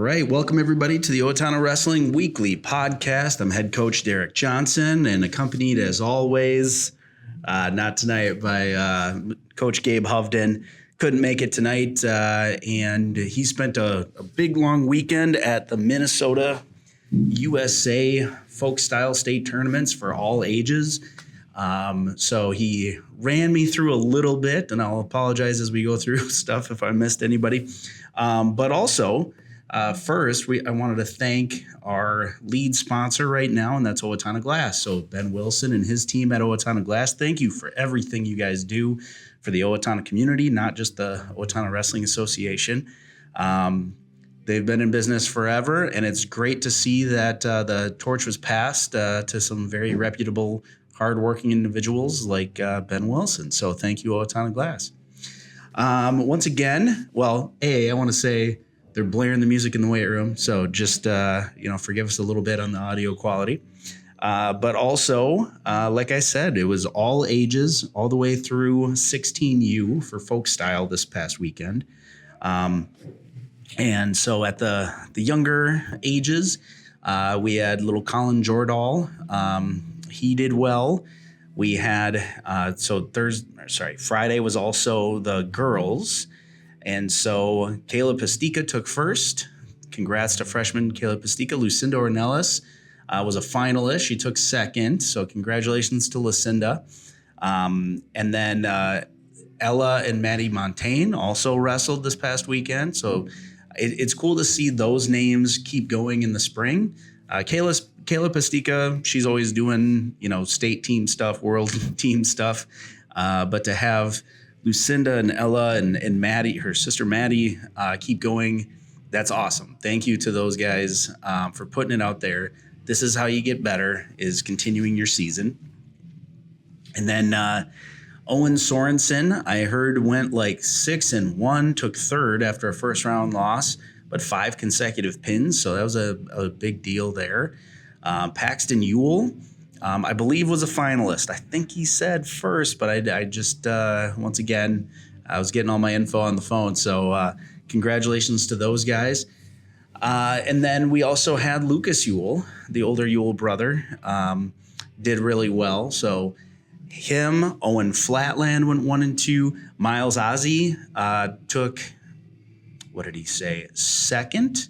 right. Welcome, everybody, to the Owatonna Wrestling Weekly Podcast. I'm head coach Derek Johnson and accompanied, as always, not tonight, by Coach Gabe Hovden. Couldn't make it tonight, and he spent a big, long weekend at the Minnesota USA Folk Style State Tournaments for all ages. So he ran me through a little bit, and I'll apologize as we go through stuff if I missed anybody. But also, first, I wanted to thank our lead sponsor right now, and that's Owatonna Glass. So Ben Wilson and his team at Owatonna Glass, thank you for everything you guys do for the Owatonna community, not just the Owatonna Wrestling Association. They've been in business forever, and it's great to see that the torch was passed to some very reputable, hardworking individuals like Ben Wilson. So thank you, Owatonna Glass. Once again, I want to say they're blaring the music in the weight room, so just forgive us a little bit on the audio quality. But also, like I said, it was all ages, all the way through 16U for folk style this past weekend. And so at the younger ages, we had little Colin Jordahl. He did well. We had Friday was also the girls. And so Kayla Pastica took first. Congrats to freshman Kayla Pastica. Lucinda Ornelas was a finalist. She took second. So congratulations to Lucinda. And then Ella and Maddie Montaigne also wrestled this past weekend. So it's cool to see those names keep going in the spring. Kayla Pastica, she's always doing, state team stuff, world team stuff. But to have Lucinda and Ella and Maddie, her sister Maddie, keep going, that's awesome. Thank you to those guys for putting it out there. This is how you get better, is continuing your season. And then Owen Sorensen, I heard, went like 6-1, took third after a first round loss, but 5 consecutive pins. So that was a big deal there. Paxton Ewell, I believe, was a finalist. I think he said first, but I just, once again, I was getting all my info on the phone. So congratulations to those guys. And then we also had Lucas Ewell, the older Ewell brother, did really well. So him, Owen Flatland went 1 and 2. Miles Ozzie took, what did he say, second,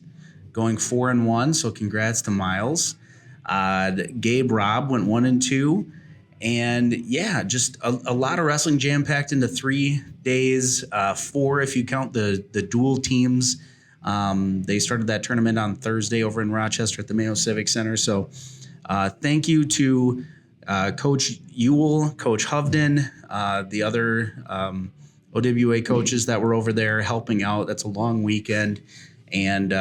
going 4 and 1. So congrats to Miles. Gabe Robb went 1 and 2. And yeah, just a lot of wrestling jam-packed into 3 days, 4 if you count the dual teams. They started that tournament on Thursday over in Rochester at the Mayo Civic Center. So thank you to Coach Ewell, Coach Hovden, the other OWA coaches that were over there helping out. That's a long weekend, and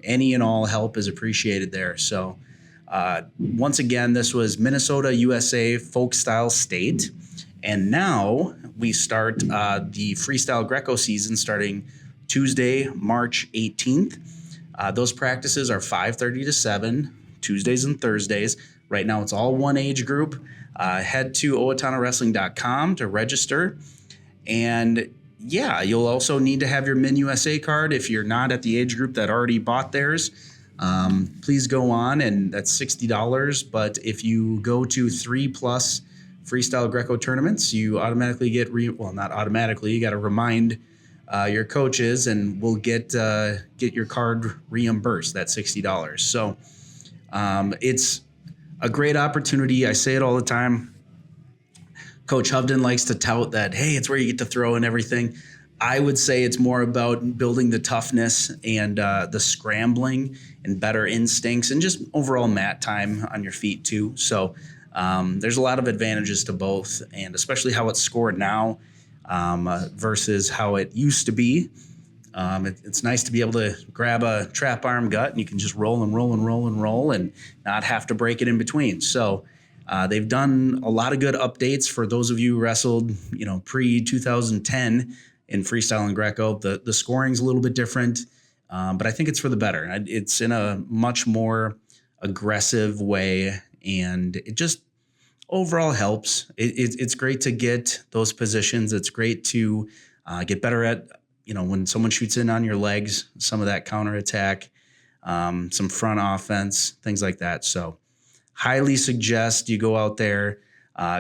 any and all help is appreciated there. So once again, this was Minnesota USA Folk Style State, and now we start the Freestyle Greco season starting Tuesday, March 18th. Those practices are 5:30 to 7, Tuesdays and Thursdays. Right now, it's all one age group. Head to OwatonnaWrestling.com to register. And yeah, you'll also need to have your Min USA card if you're not at the age group that already bought theirs. Please go on, and that's $60. But if you go to 3+ Freestyle Greco tournaments, you automatically get not automatically. You got to remind your coaches, and we'll get your card reimbursed. That's $60. So it's a great opportunity. I say it all the time. Coach Hovden likes to tout that, hey, it's where you get to throw and everything. I would say it's more about building the toughness and the scrambling and better instincts and just overall mat time on your feet too. So there's a lot of advantages to both, and especially how it's scored now versus how it used to be. It's nice to be able to grab a trap arm gut and you can just roll and roll and roll and roll and not have to break it in between. So they've done a lot of good updates for those of you who wrestled, pre-2010 in freestyle and Greco. The scoring's a little bit different, but I think it's for the better. It's in a much more aggressive way, and it just overall helps. It's great to get those positions. It's great to get better at, when someone shoots in on your legs, some of that counterattack. some front offense, things like that. So highly suggest you go out there,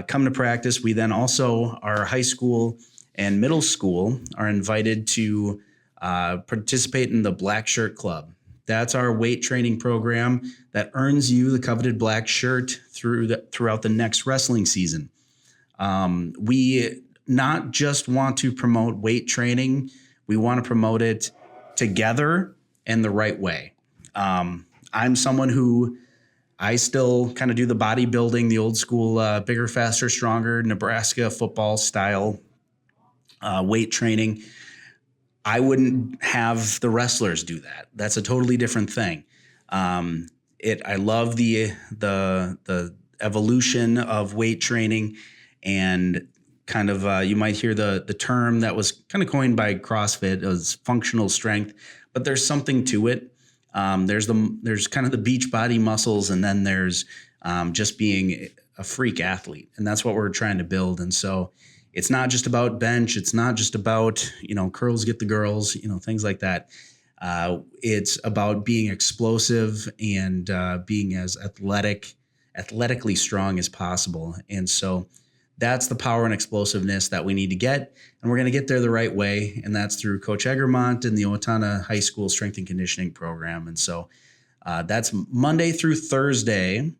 come to practice. We then also, our high school and middle school are invited to participate in the Black Shirt Club. That's our weight training program that earns you the coveted black shirt throughout the next wrestling season. We not just want to promote weight training, we want to promote it together and the right way. I'm someone who I still kind of do the bodybuilding, the old school, bigger, faster, stronger, Nebraska football style weight training. I wouldn't have the wrestlers do that. That's a totally different thing. I love the evolution of weight training, and kind of you might hear the term that was kind of coined by CrossFit as functional strength, but there's something to it. There's kind of the beach body muscles, and then there's just being a freak athlete, and that's what we're trying to build. And so it's not just about bench. It's not just about, curls get the girls, things like that. It's about being explosive and being as athletically strong as possible. And so that's the power and explosiveness that we need to get. And we're going to get there the right way. And that's through Coach Egermont and the Owatonna High School Strength and Conditioning Program. And so that's Monday through Thursday.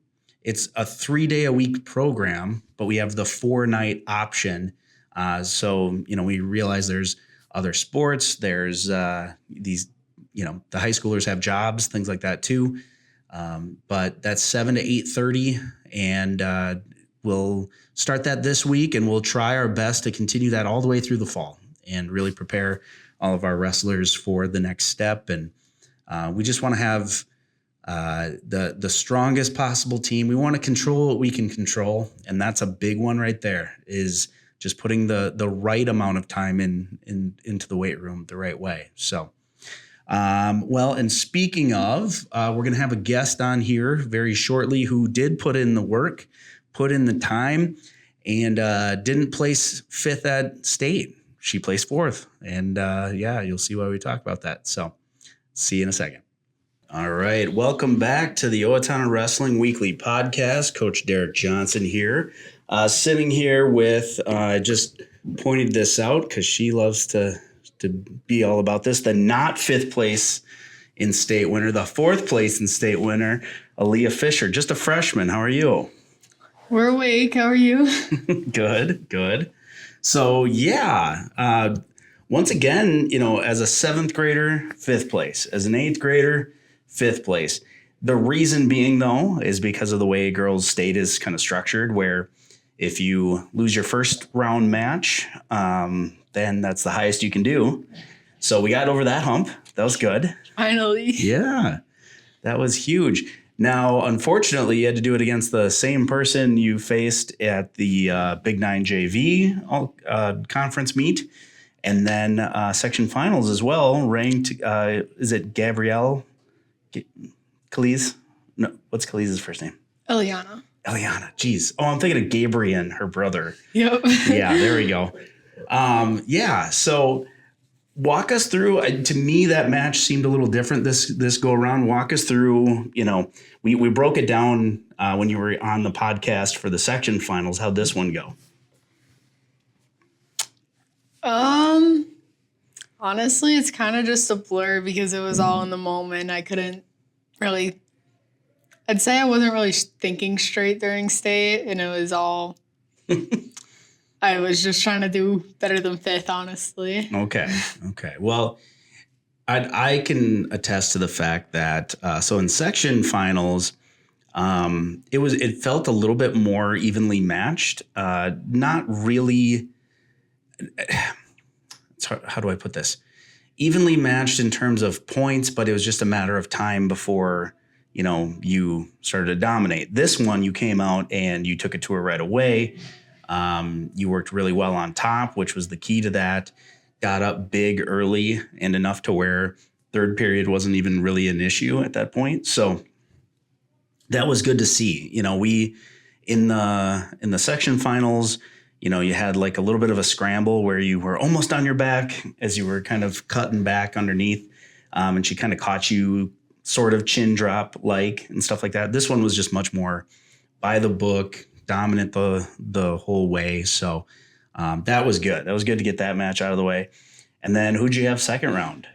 It's a 3-day-a-week program, but we have the 4-night option. So we realize there's other sports. There's these, the high schoolers have jobs, things like that too. But that's 7 to 8:30, and we'll start that this week, and we'll try our best to continue that all the way through the fall and really prepare all of our wrestlers for the next step. And we just want to have the strongest possible team. We want to control what we can control, and that's a big one right there, is just putting the right amount of time into the weight room the right way. So, and speaking of, we're going to have a guest on here very shortly who did put in the work, put in the time, and didn't place 5th at state. She placed 4th. And you'll see why we talk about that. So see you in a second. All right. Welcome back to the Owatonna Wrestling Weekly Podcast. Coach Derek Johnson here. Sitting here with, just pointed this out because she loves to be all about this, the not 5th place in state winner, the 4th place in state winner, Aliah Fischer, just a freshman. How are you? We're awake. How are you? Good. So, once again, as a 7th grader, 5th place. As an 8th grader, 5th place. The reason being, though, is because of the way girls' state is kind of structured, where if you lose your first round match, then that's the highest you can do. So we got over that hump. That was good. Finally. Yeah, that was huge. Now, unfortunately, you had to do it against the same person you faced at the Big 9 JV conference meet. And then section finals as well, ranked, is it Gabrielle Calise? No, what's Calise's first name? Eliana, geez. Oh, I'm thinking of Gabriel, her brother. Yep. Yeah, there we go. So walk us through, to me, that match seemed a little different this go around. Walk us through, we broke it down when you were on the podcast for the section finals. How'd this one go? Honestly, it's kind of just a blur because it was all in the moment. I couldn't really, I'd say I wasn't really thinking straight during state, and it was all, I was just trying to do better than 5th, honestly. Okay. Well, I can attest to the fact that, so in section finals, it felt a little bit more evenly matched. Not really, how do I put this? Evenly matched in terms of points, but it was just a matter of time before, you started to dominate. This one, you came out and you took it to her right away. You worked really well on top, which was the key to that. Got up big early and enough to where third period wasn't even really an issue at that point. So that was good to see. We in the section finals, you had like a little bit of a scramble where you were almost on your back as you were kind of cutting back underneath. And she kind of caught you sort of chin drop like and stuff like that. This one was just much more by the book, dominant the whole way. So that was good. That was good to get that match out of the way. And then who'd you have second round?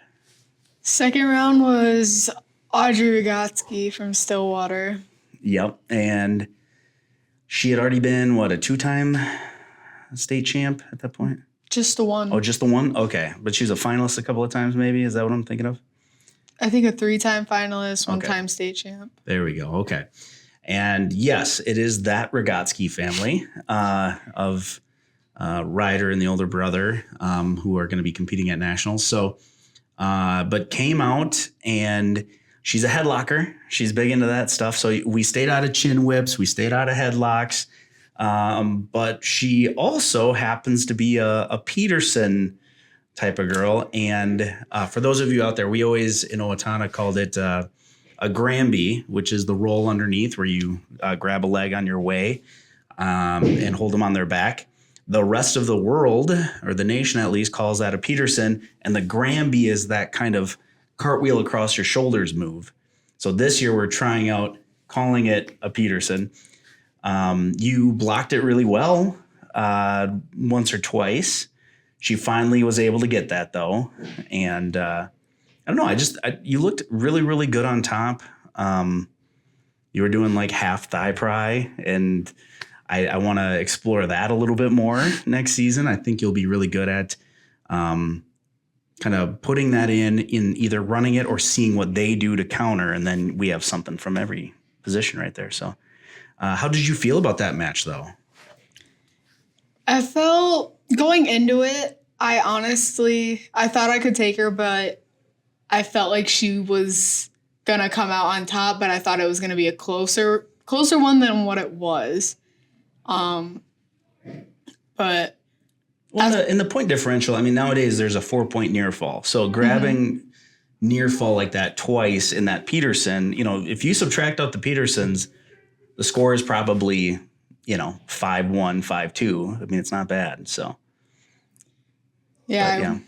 Second round was Audrey Rogatsky from Stillwater. Yep. And she had already been, a 2-time state champ at that point? Just the one. Oh, just the one? Okay. But she was a finalist a couple of times maybe? Is that what I'm thinking of? I think a 3-time finalist, 1-time state champ. There we go. Okay. And yes, it is that Rogatsky family of Ryder and the older brother who are going to be competing at nationals. So, but came out and she's a headlocker. She's big into that stuff. So we stayed out of chin whips. We stayed out of headlocks. But she also happens to be a Peterson type of girl. And for those of you out there, we always in Owatonna called it a Granby, which is the roll underneath where you grab a leg on your way and hold them on their back. The rest of the world, or the nation at least, calls that a Peterson. And the Granby is that kind of cartwheel across your shoulders move. So this year we're trying out calling it a Peterson. You blocked it really well once or twice. She finally was able to get that though. And I don't know, you looked really, really good on top. You were doing like half thigh pry, and I want to explore that a little bit more next season. I think you'll be really good at kind of putting that in either running it or seeing what they do to counter. And then we have something from every position right there. So how did you feel about that match though? I felt going into it, I thought I could take her, but I felt like she was going to come out on top, but I thought it was going to be a closer one than what it was. But in the point differential, I mean, nowadays there's a 4-point near fall. So grabbing near fall like that twice in that Peterson, if you subtract out the Petersons, the score is probably, 5-1, 5-2. I mean, it's not bad. So yeah.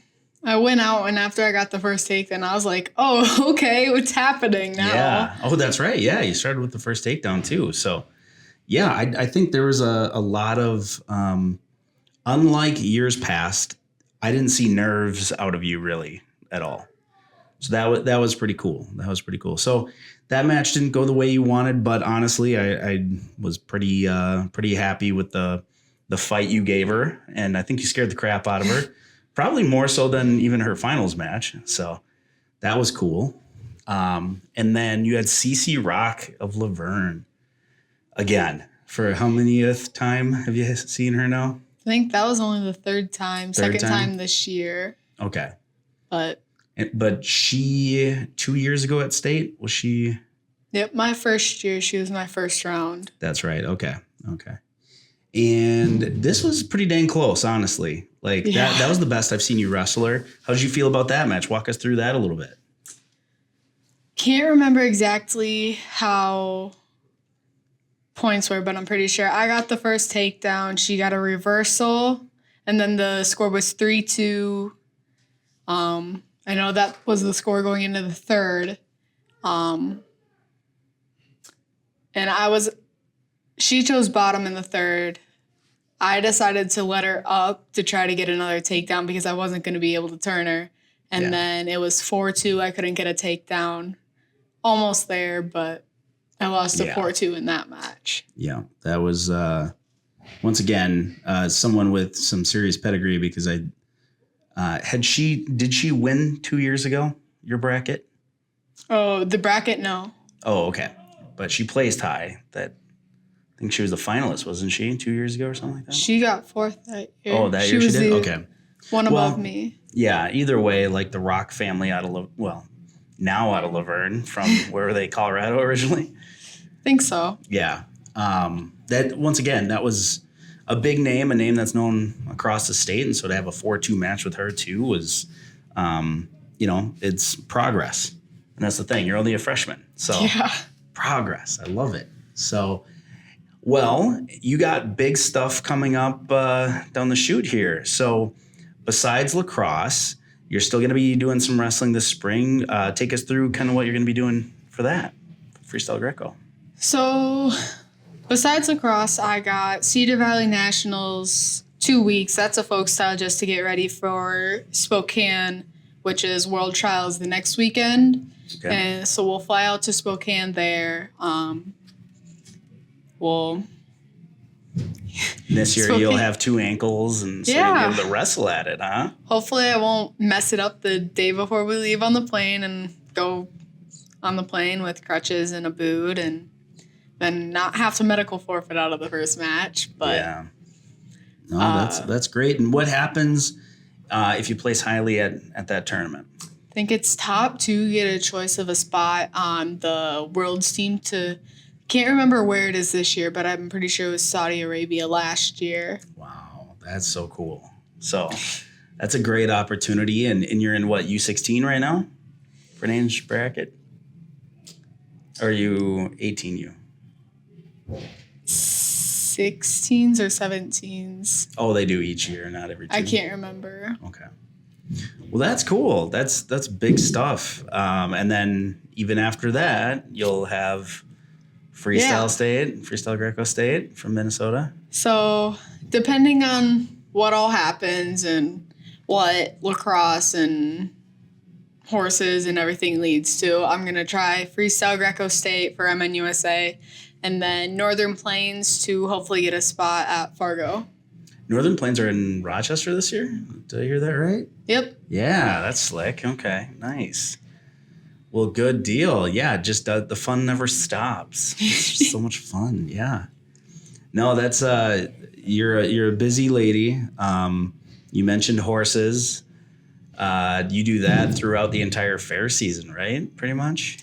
I went out, and after I got the first takedown, I was like, oh, okay, what's happening now? Yeah. Oh, that's right. Yeah, you started with the first takedown too. So yeah, I think there was a lot of, unlike years past, I didn't see nerves out of you really at all. So that was pretty cool. That was pretty cool. So that match didn't go the way you wanted, but honestly, I was pretty happy with the fight you gave her, and I think you scared the crap out of her, probably more so than even her finals match. So that was cool. And then you had CC Rock of Laverne. Again, for how manyth time have you seen her now? I think that was only the third time. Second time this year. Okay. But she, 2 years ago at state, was she? Yep, my first year, she was my first round. That's right. Okay. And this was pretty dang close, honestly. Like that was the best I've seen you wrestle her. How did you feel about that match? Walk us through that a little bit. Can't remember exactly how points were, but I'm pretty sure I got the first takedown. She got a reversal, and then the score was 3-2. I know that was the score going into the third. And she chose bottom in the third. I decided to let her up to try to get another takedown because I wasn't going to be able to turn her. And then it was 4-2. I couldn't get a takedown. Almost there, but I lost to 4-2 in that match. Yeah, that was, once again, someone with some serious pedigree because did she win 2 years ago, your bracket? Oh, the bracket, no. Oh, okay. But she placed high. I think she was the finalist, wasn't she, 2 years ago or something like that? She got fourth that year. Oh, that year she did? Okay. One above me. Yeah, either way, like the Rock family now out of Laverne from where were they, Colorado originally? I think so. Yeah. That once again, that was a big name, a name that's known across the state. And so to have a 4-2 match with her too was, it's progress. And that's the thing. You're only a freshman. So progress. I love it. So, well, you got big stuff coming up down the chute here. So besides lacrosse, you're still going to be doing some wrestling this spring. Take us through kind of what you're going to be doing for that, Freestyle Greco. So besides lacrosse, I got Cedar Valley Nationals 2 weeks. That's a folk style just to get ready for Spokane, which is World Trials the next weekend. Okay. And so we'll fly out to Spokane there. This year Spokane. you'll have 2 ankles, and so you'll be able to wrestle at it, huh? Hopefully I won't mess it up the day before we leave on the plane and go on the plane with crutches and a boot and then not have to medical forfeit out of the first match. But yeah. No, that's great. And what happens if you place highly at that tournament? I think it's top 2 get a choice of a spot on the World's team to, can't remember where it is this year, but I'm pretty sure it was Saudi Arabia last year. Wow, that's so cool. So that's a great opportunity. And you're in what, U16 right now for an age bracket? Or are you 18U? 16s or 17s. Oh, they do each year, not every 2. I can't remember. Okay. Well, that's cool. That's big stuff. And then even after that, you'll have Freestyle State, Freestyle Greco State from Minnesota. So depending on what all happens and what lacrosse and horses and everything leads to, I'm going to try Freestyle Greco State for MNUSA and then Northern Plains to hopefully get a spot at Fargo. Northern Plains are in Rochester this year? Did I hear that right? Yep. Yeah, that's slick. Okay, nice. Well, good deal. Yeah, just the fun never stops. It's just so much fun. Yeah. No, that's you're a busy lady. You mentioned horses. You do that throughout the entire fair season, right? Pretty much.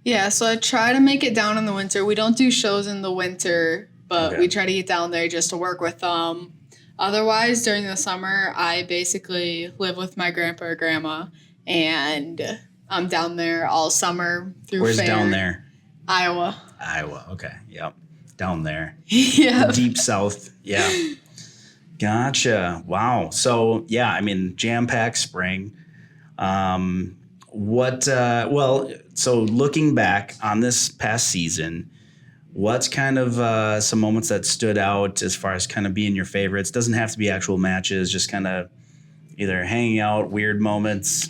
Yeah, so I try to make it down in the winter. We don't do shows in the winter, but we try to get down there just to work with them. Otherwise, during the summer, I basically live with my grandpa or grandma, and I'm down there all summer through Where's fair. down there? Iowa. Iowa. Okay. Yep. Down there. Yeah. The deep south. Yeah. Gotcha. Wow. So yeah, I mean, jam-packed spring. So looking back on this past season, what's kind of some moments that stood out as far as kind of being your favorites? Doesn't have to be actual matches, just kind of either hanging out, weird moments,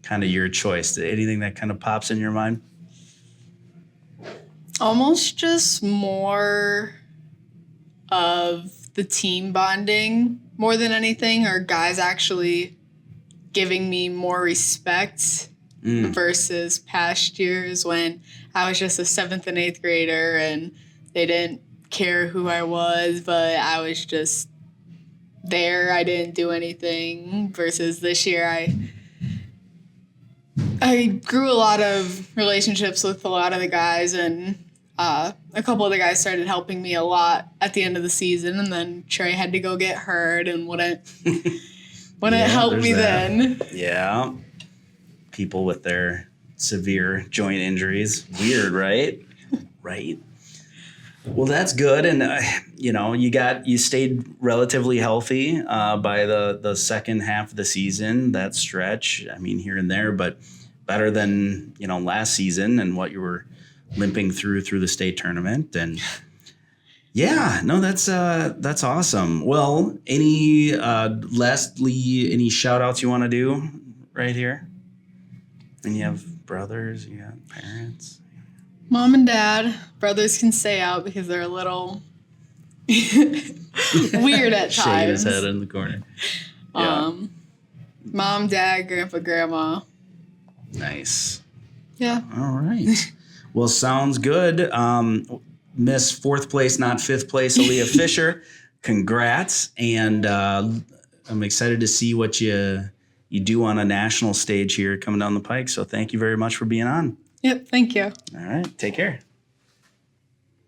kind of your choice. Anything that kind of pops in your mind? Almost just more of the team bonding more than anything, or guys actually giving me more respect versus past years when I was just a 7th and 8th grader and they didn't care who I was, but I was just there. I didn't do anything. Versus this year, I grew a lot of relationships with a lot of the guys, and a couple of the guys started helping me a lot at the end of the season, and then Trey had to go get hurt and wouldn't help me then. Yeah. People with their severe joint injuries. Weird, right? Right. Well, that's good. And, you stayed relatively healthy by the second half of the season, that stretch. I mean, here and there, but better than, last season and what you were limping through the state tournament. And yeah, no, that's awesome. Well, lastly, any shout outs you want to do right here? And you have brothers, you got parents. Mom and dad. Brothers can stay out because they're a little weird at times. Shake his head in the corner. Yeah. Mom, dad, grandpa, grandma. Nice. Yeah. All right. Well, sounds good. Miss 4th place, not 5th place, Aliah Fischer. Congrats. And I'm excited to see what you do on a national stage here coming down the pike. So thank you very much for being on. Yep. Thank you. All right. Take care.